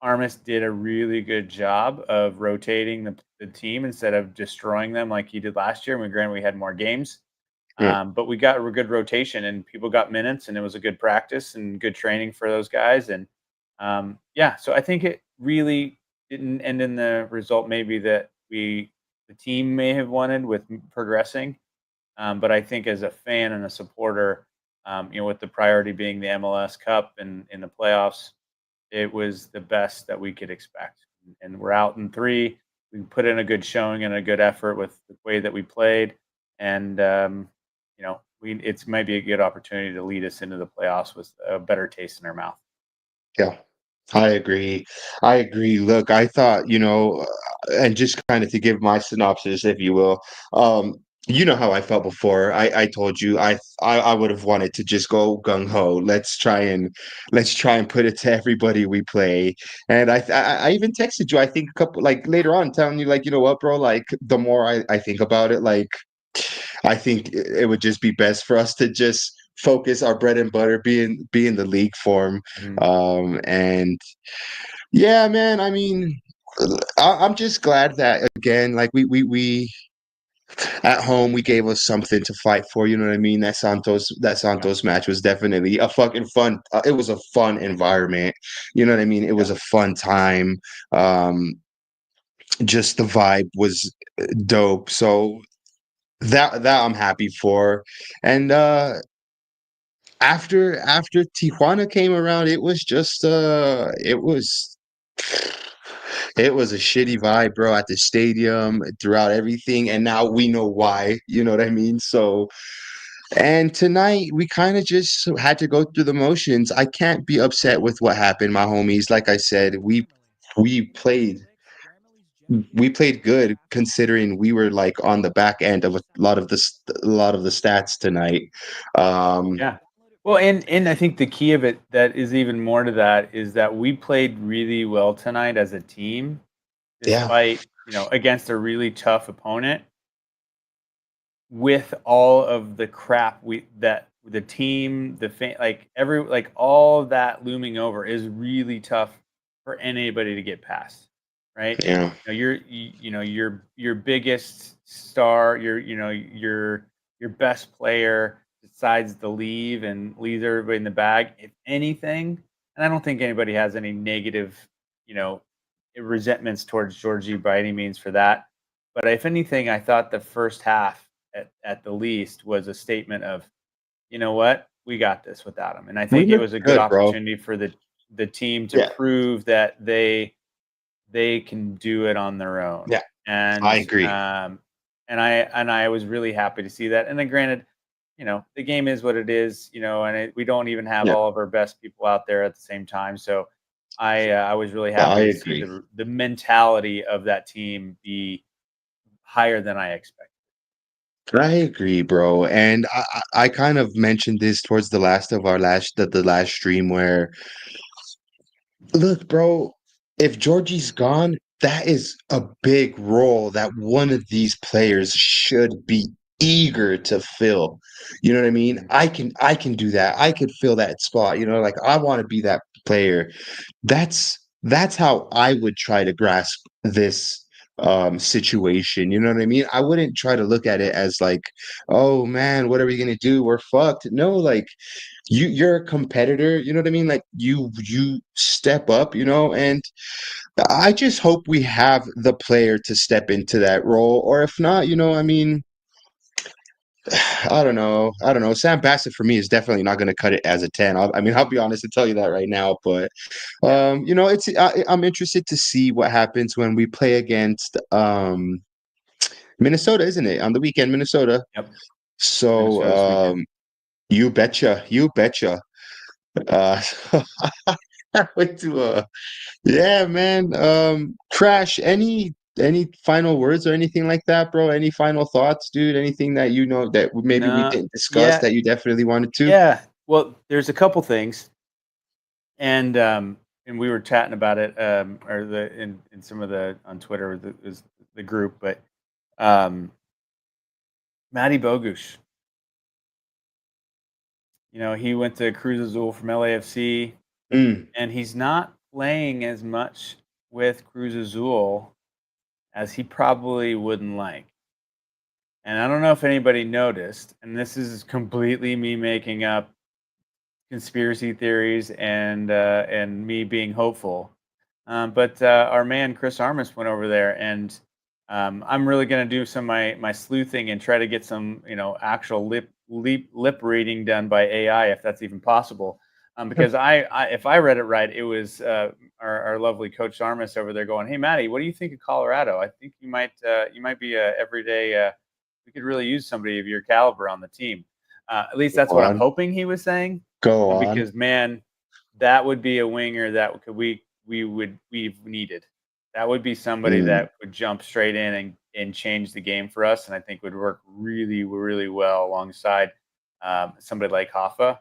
Armis did a really good job of rotating the team instead of destroying them like he did last year. Granted, we had more games, Yeah. But we got a good rotation, and people got minutes, and it was a good practice and good training for those guys. And yeah, so I think it really didn't end in the result maybe that the team may have wanted with progressing. But I think as a fan and a supporter, with the priority being the MLS Cup and in the playoffs, it was the best that we could expect. And we're out in three. We put in a good showing and a good effort with the way that we played, and it might be a good opportunity to lead us into the playoffs with a better taste in our mouth. Yeah, I agree. I agree. Look, I thought, and just kind of to give my synopsis, if you will, you know how I felt before. I told you I would have wanted to just go gung ho. Let's try and put it to everybody we play. And I even texted you, I think a couple like later on, telling you like, you know what, bro, like the more I think about it, like I think it would just be best for us to just focus our bread and butter being the league form. Mhm. And yeah, man, I mean, I'm just glad that again, like we at home we gave us something to fight for. You know what I mean? That Santos match was definitely a fucking fun. It was a fun environment. You know what I mean? It was a fun time. Um, just the vibe was dope. So that I'm happy for. And after Tijuana came around, it was a shitty vibe, bro, at the stadium, throughout everything, and now we know why, you know what I mean? So, and tonight we kind of just had to go through the motions. I can't be upset with what happened, my homies. Like I said, we played we played good considering we were like on the back end of a lot of the stats tonight. Um, Yeah. Well, and I think the key of it that is even more to that is that we played really well tonight as a team, yeah, despite against a really tough opponent. With all of the crap that the team, like all of that looming over is really tough for anybody to get past, right? yeah, Your biggest star, your best player decides to leave and leaves everybody in the bag. If anything, and I don't think anybody has any negative, you know, resentments towards Georgie by any means for that. But if anything, I thought the first half at the least was a statement of, you know what, we got this without him. And I we think it looked was a good good, bro. opportunity for the team to Yeah, prove that they can do it on their own. yeah, I And agree. I was really happy to see that. And then granted, the game is what it is, and we don't even have Yeah, all of our best people out there at the same time. So I was really I happy to see agree. the mentality of that team be higher than I expected. I agree, bro. And I kind of mentioned this towards the last stream where, look, bro, if Georgie's gone, that is a big role that one of these players should be eager to fill. You know what I mean? I can do that. I could fill that spot, like I want to be that player. That's how I would try to grasp this situation. You know what I mean? I wouldn't try to look at it as like, oh man, what are we gonna do? We're fucked. No, like you're a competitor, you know what I mean? Like you step up, and I just hope we have the player to step into that role. Or if not, I mean, I don't know. I don't know. Sam Bassett for me is definitely not going to cut it as a 10. I mean, I'll be honest and tell you that right now. But Yeah. I'm interested to see what happens when we play against Minnesota, isn't it? On the weekend, Minnesota. Yep. So Minnesota's weekend. you betcha, you betcha. Uh, wait to Yeah, man. Crash, any final words or anything like that, bro? Any final thoughts, dude? Anything that that maybe we No, didn't discuss yeah, that you definitely wanted to? yeah. Well, there's a couple things, and we were chatting about it, or in some of the on Twitter, the group, but um, Matty Bogusz, he went to Cruz Azul from LAFC, Mm, and he's not playing as much with Cruz Azul as he probably wouldn't like. And I don't know if anybody noticed, and this is completely me making up conspiracy theories and me being hopeful. But our man Chris Armas went over there, and I'm really going to do some of my sleuthing and try to get some actual lip reading done by AI, if that's even possible. Because if I read it right, it was our lovely Coach Armas over there going, "Hey Maddie, what do you think of Colorado? I think you might be a everyday. We could really use somebody of your caliber on the team." At least that's Go what I'm on. hoping he was saying. Go on. Because man, that would be a winger that we've needed. That would be somebody Mm. that would jump straight in and change the game for us, and I think would work really, really well alongside somebody like Hoffa.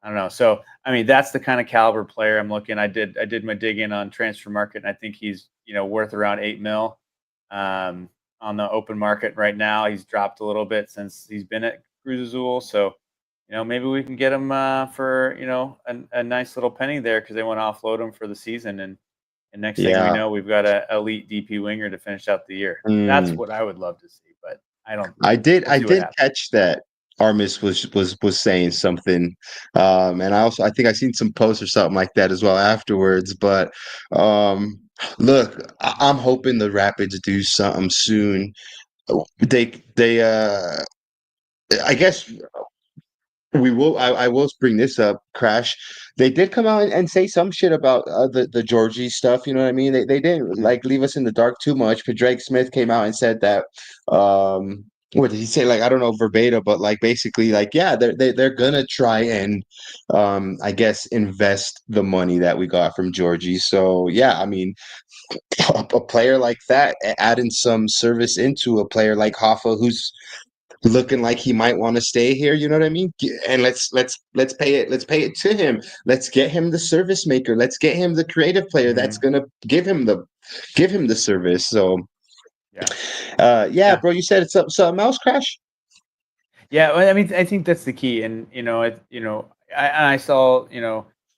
I don't know. So, I mean, that's the kind of caliber player I'm looking. I did my digging on transfer market, and I think he's worth around 8 mil on the open market right now. He's dropped a little bit since he's been at Cruz Azul, so maybe we can get him for a nice little penny there because they want to offload him for the season, and next thing we Yeah. know, we've got a elite DP winger to finish out the year. That's Mm. what I would love to see, but I don't. I did We'll I see what did happens. catch that Armis was saying something. And I think I seen some posts or something like that as well afterwards. But look, I'm hoping the Rapids do something soon. They I guess I will bring this up, Crash. They did come out and say some shit about the Georgie stuff. You know what I mean? They didn't Mhm. like leave us in the dark too much. But Drake Smith came out and said that. What did he say? Like I don't know verbatim, but like basically like yeah, they're gonna try and I guess invest the money that we got from Georgie. So yeah, I mean a player like that, adding some service into a player like Hoffa, who's looking like he might want to stay here, you know what I mean? And let's pay it to him. Let's get him the service maker. Let's get him the creative player that's Mhm. gonna give him the service. So Yeah. yeah, Yeah. bro, you said it's something else, Crash? Yeah. Well, I mean, I think that's the key, and I saw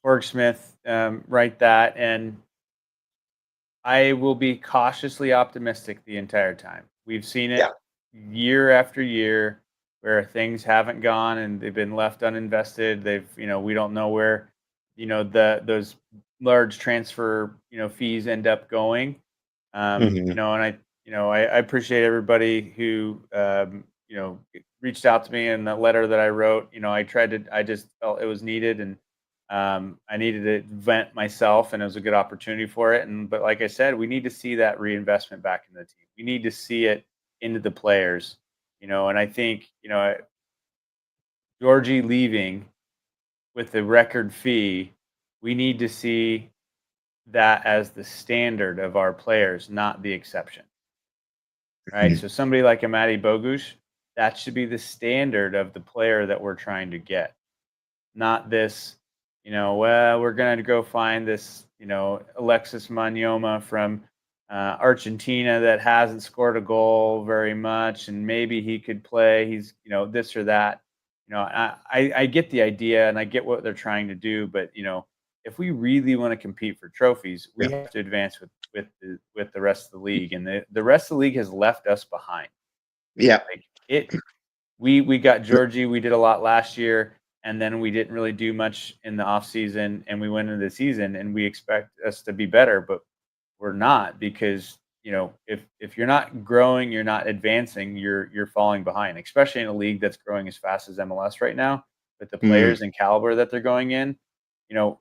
Borg Smith write that, and I will be cautiously optimistic the entire time. We've seen Yeah. it year after year where things haven't gone and they've been left uninvested. We don't know where, those large transfer, fees end up going. Hmm. And I appreciate everybody who, reached out to me in the letter that I wrote. I just felt it was needed, and I needed to vent myself, and it was a good opportunity for it. But like I said, we need to see that reinvestment back in the team. We need to see it into the players, and I think Georgie leaving with the record fee, we need to see that as the standard of our players, not the exception. Right. So somebody like a Matty Bogusz, that should be the standard of the player that we're trying to get. Not this, well, we're going to go find this, Alexis Manyoma from Argentina that hasn't scored a goal very much, and maybe he could play. He's, this or that. I get the idea and I get what they're trying to do, but if we really want to compete for trophies, Yeah. we have to advance with the rest of the league, and the rest of the league has left us behind. Yeah. Like it, we got Georgie. We did a lot last year, and then we didn't really do much in the off season. And we went into the season, and we expect us to be better, but we're not because if you're not growing, you're not advancing. You're falling behind, especially in a league that's growing as fast as MLS right now with the Mm. players and caliber that they're going in. You know,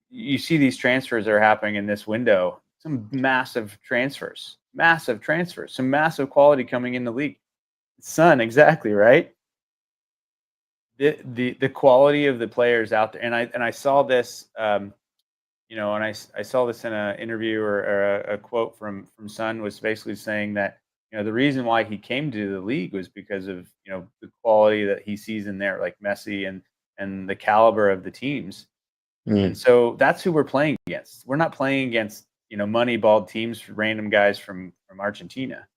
you see these transfers that are happening in this window. Some massive transfers, some massive quality coming in the league. Son, exactly right. The quality of the players out there, and I saw this, I saw this in an interview or a quote from Sun was basically saying that the reason why he came to the league was because of the quality that he sees in there, like Messi and the caliber of the teams, and Mm. so that's who we're playing against. We're not playing against money balled teams, random guys from Argentina.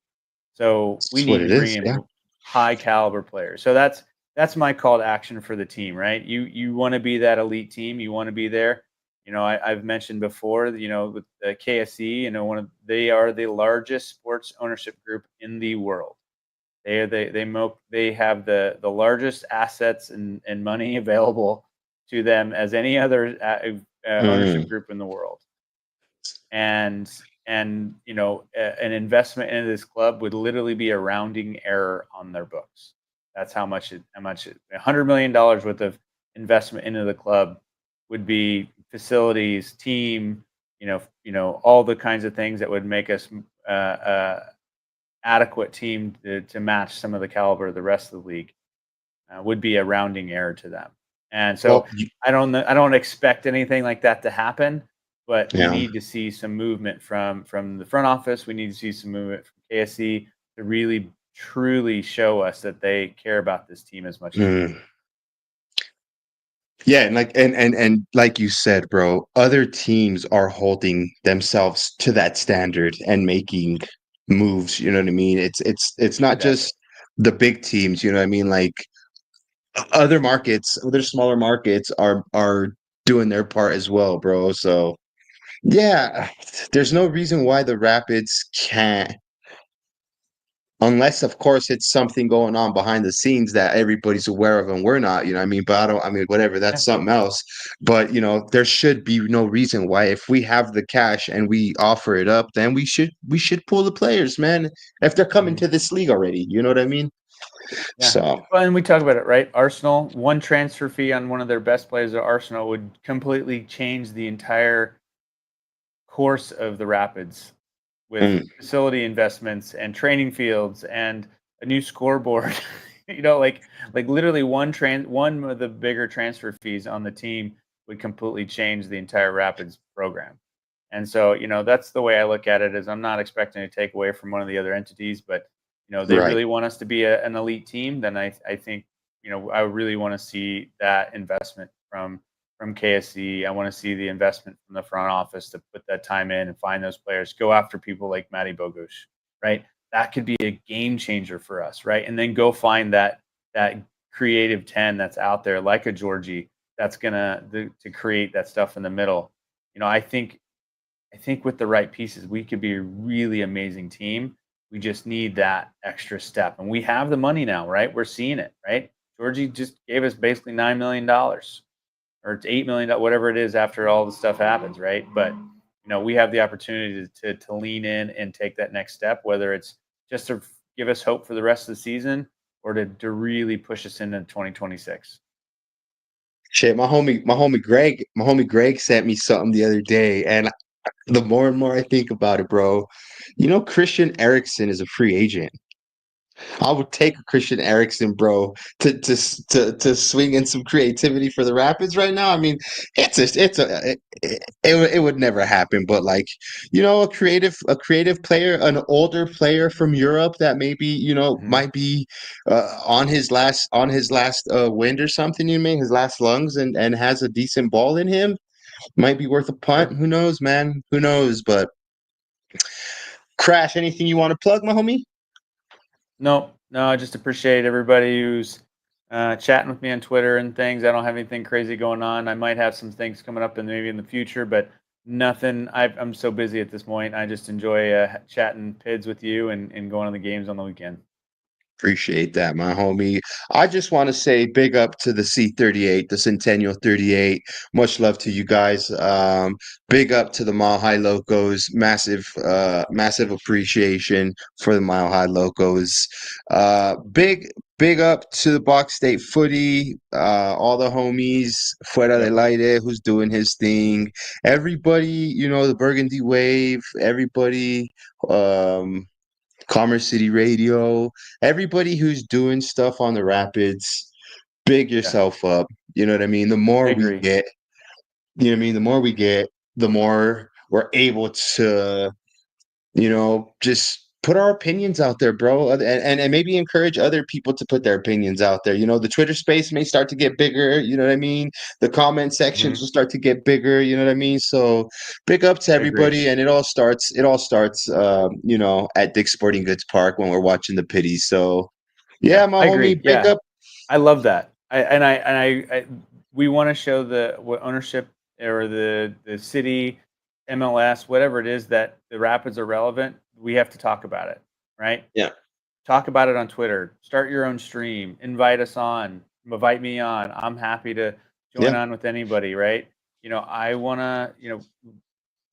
So we That's what need it to bring is. in Yeah. high caliber players. So that's my call to action for the team, right? You want to be that elite team. You want to be there. I've mentioned before, with the KSE, they are the largest sports ownership group in the world. They have the largest assets and money available to them as any other ownership group in the world. And an investment into this club would literally be a rounding error on their books. That's $100 million worth of investment into the club would be facilities, team, all the kinds of things that would make us adequate team to match some of the caliber of the rest of the league. Would be a rounding error to them. And so I don't expect anything like that to happen, but we need to see some movement from the front office. We need to see some movement from KSC to really truly show us that they care about this team as much as we do. Yeah, and like you said, bro, other teams are holding themselves to that standard and making moves, you know what I mean? It's not just the big teams, you know what I mean? Like other markets, other smaller markets are doing their part as well, bro. So yeah, there's no reason why the Rapids can't, unless of course it's something going on behind the scenes that everybody's aware of and we're not, you know what I mean? But I mean, whatever, that's something else. But there should be no reason why, if we have the cash and we offer it up, then we should pull the players, man, if they're coming to this league already, you know what I mean? Yeah. So Well, and we talk about it, right? Arsenal, one transfer fee on one of their best players at Arsenal would completely change the entire course of the Rapids with facility investments and training fields and a new scoreboard. like literally one of the bigger transfer fees on the team would completely change the entire Rapids program. And so, that's the way I look at it. Is I'm not expecting to take away from one of the other entities, but they really want us to be an elite team. Then I think I really want to see that investment from KSC. I want to see the investment from the front office to put that time in and find those players, go after people like Matty Bogusz, right? That could be a game changer for us, right? And then go find that creative 10 that's out there, like a Georgie, that's gonna to create that stuff in the middle. I think with the right pieces, we could be a really amazing team. We just need that extra step, and we have the money now, right? We're seeing it, right? Georgie just gave us basically $9 million. Or it's $8 million, whatever it is after all the stuff happens, right? But we have the opportunity to lean in and take that next step, whether it's just to give us hope for the rest of the season or to really push us into 2026. Shit, my homie Greg sent me something the other day, and the more and more I think about it, bro, Christian Eriksen is a free agent. I would take a Christian Eriksen, bro, to swing in some creativity for the Rapids right now. I mean, it would never happen, but like, a creative player, an older player from Europe that maybe might be on his last wind or something. You mean his last lungs, and has a decent ball in him, might be worth a punt. Sure. Who knows, man? Who knows? But Crash, anything you want to plug, my homie? No, I just appreciate everybody who's chatting with me on Twitter and things. I don't have anything crazy going on. I might have some things coming up maybe in the future, but nothing. I'm so busy at this point. I just enjoy chatting PIDs with you and going on the games on the weekend. Appreciate that, my homie. I just want to say big up to the C38, the Centennial 38. Much love to you guys. Big up to the Mile High Locos. Massive appreciation for the Mile High Locos. Big up to the Box State Footy, all the homies, Fuera del Aire, who's doing his thing. Everybody, the Burgundy Wave, everybody, Commerce City Radio, everybody who's doing stuff on the Rapids, big yourself up. You know what I mean? The more we get, the more we get, the more we're able to, just put our opinions out there, bro. And maybe encourage other people to put their opinions out there. The Twitter space may start to get bigger, you know what I mean? The comment sections will start to get bigger, you know what I mean? So big up to everybody, and it all starts at Dick's Sporting Goods Park when we're watching the Pitties. So yeah, my homie, big up. I love that. We want to show the ownership or the city, MLS, whatever it is, that the Rapids are relevant. We have to talk about it, right? Yeah. talk about it on Twitter. Start your own stream. Invite us on. Invite me on. I'm happy to join Yeah. on with anybody. Right? I want to.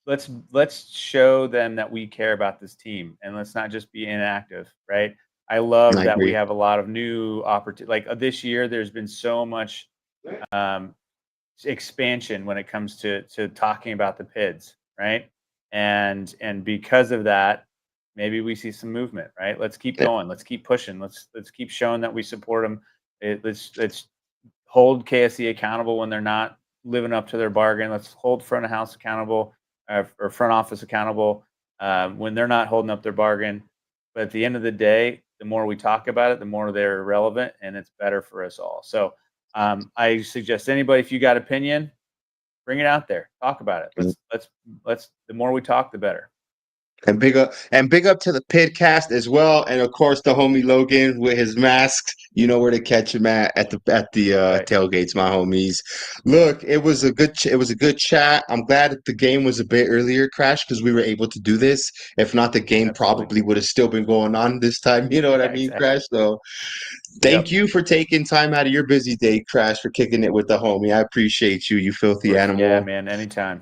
Let's show them that we care about this team, and let's not just be inactive. Right? I love I that we agree. have a lot of new opportunities. Like this year, there's been so much expansion when it comes to talking about the PIDs, right? And because of that, maybe we see some movement, right? Let's keep going. Let's keep pushing. Let's keep showing that we support them. Let's hold KSE accountable when they're not living up to their bargain. Let's hold front of house accountable or front office accountable when they're not holding up their bargain. But at the end of the day, the more we talk about it, the more they're relevant, and it's better for us all. So I suggest anybody, if you got opinion, bring it out there. Talk about it. Let's. The more we talk, the better. And big up to the Pitcast as well, and of course the homie Logan with his masks. You know where to catch him at the Right. tailgates, my homies. Look, it was a good chat. I'm glad that the game was a bit earlier, Crash, because we were able to do this. If not, the game Absolutely. probably would have still been going on this time. You know what I mean, Exactly. Crash? So thank you for taking time out of your busy day, Crash, for kicking it with the homie. I appreciate you, you filthy animal. Yeah, man. Anytime.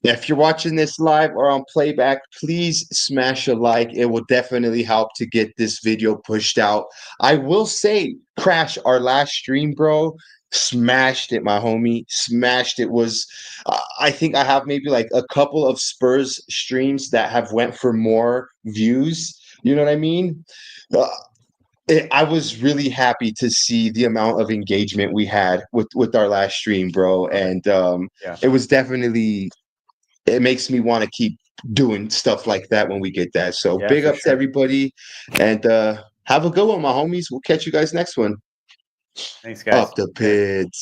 If you're watching this live or on playback, please smash a like. It will definitely help to get this video pushed out. I will say, Crash, our last stream, bro, smashed it, my homie. Smashed it. I think I have maybe like a couple of Spurs streams that have went for more views. You know what I mean? I was really happy to see the amount of engagement we had with our last stream, bro. And it was definitely, it makes me want to keep doing stuff like that when we get that. So big up to everybody, and have a good one, my homies. We'll catch you guys next one. Thanks, guys. Up the PIDs.